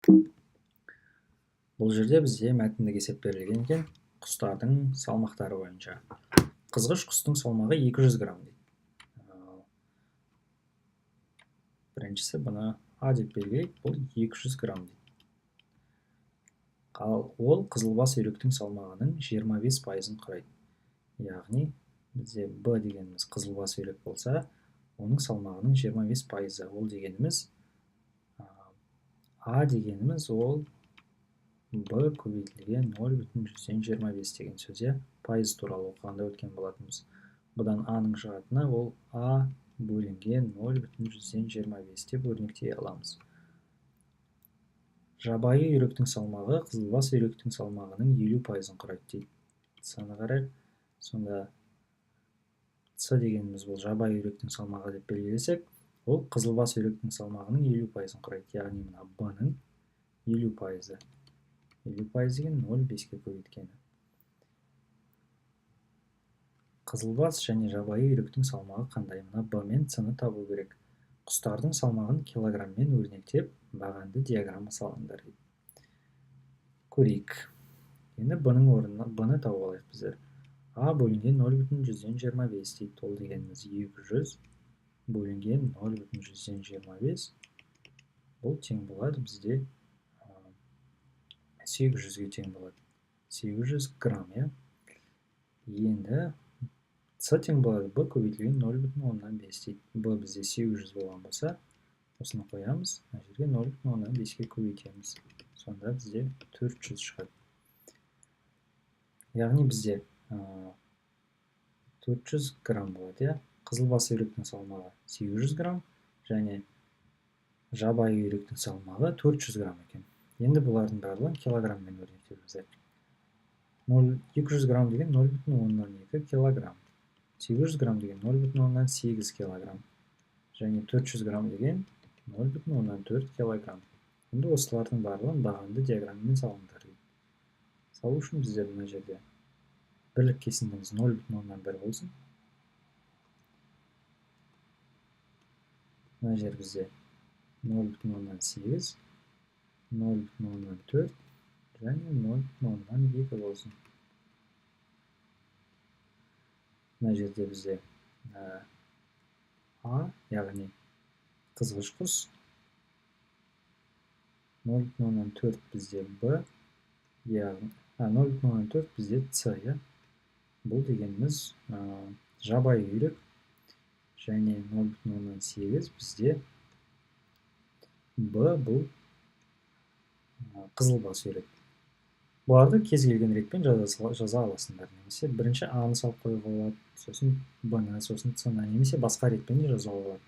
Бұл жерде бізде мәтіндік есеп берілген екен, құстардың салмақтары бойынша. Қызғыш құстың салмағы 200 грамм дейді. Біріншісі бұны А деп белгілейік, бұл 200 грамм дейді. Ол қызылбас үйректің салмағының 25%-ын құрайды. Яғни, бізде Б дегеніміз қызылбас үйрек болса, оның салмағының 25%. Ол дегеніміз, А дегеніміз ол Б көбейтілген 0,25 деген сөзде пайыз туралы оқығанда өткен болатынбыз. Бұдан А-ның шығатыны ол А бөлінген 0,25 деп өрнектей аламыз. Жабайы үйректің салмағы қызылбас үйректің салмағының 50%-ын құрайды дейді. Саны қарайық. Сонда С дегеніміз бұл жабайы үйректің салмағы деп белгілесек, ол қызылбас үйректің салмағының 50%-ын құрайды. Яғни мына Б-ның 50%. 50% деген 0,5-ке көбейткені. Қызылбас және жабайы үйректің салмағы қандай? Мына Б мен С-ны табу керек. Құстардың салмағын килограммен өрнектеп, бағанды диаграмма салыңдар дейді. Көрейік. Енді Б-ның орнына Б-ны тауып алайық біздер. А бөлінген 0,25 дейді. Ол дегеніміз 200 бөлінген 0,25. Бұл тең болады бізде 800-ге тең болады. 800 грамм, е? Енді С тең болады Б көбейтілген 0,15 дейді. Б бізде 800 болған болса, осыны қоямыз, мына жерге 0,15-ке көбейтеміз. Сонда бізде 400 шығады. Яғни бізде 400 грамм болады, е? Қызылбас үйректің салмағы 800 грамм және жабайы үйректің салмағы 400 грамм екен. Енді бұлардың барлығын килограммен өрнектейміз. 200 грамм деген 0,12 килограмм. 800 грамм деген 0,8 килограмм. Және 400 грамм деген 0,14 килограмм. Енді осылардың барлығын бағанды диаграммен салыңдар. Салу үшін біздер мына жерде бірлік кесіндіміз 0,1 болсын. Мына жер бізде 0,8, 0,14 және 0,2 болсын. Мына жерде бізде А, яғни қызғыш құс, 0,4 бізде Б, 0,4 бізде С, бұл дегеніміз жабайы үйрек, және 0,8 бізде Б, бұл қызылбас үйрек. Бұларды кез келген ретпен жаза аласыңдар. Немесе бірінші А-ны салып қоюға болады, сосын Б-ны, сосын С-ны, немесе басқа ретпен де жазуға болады.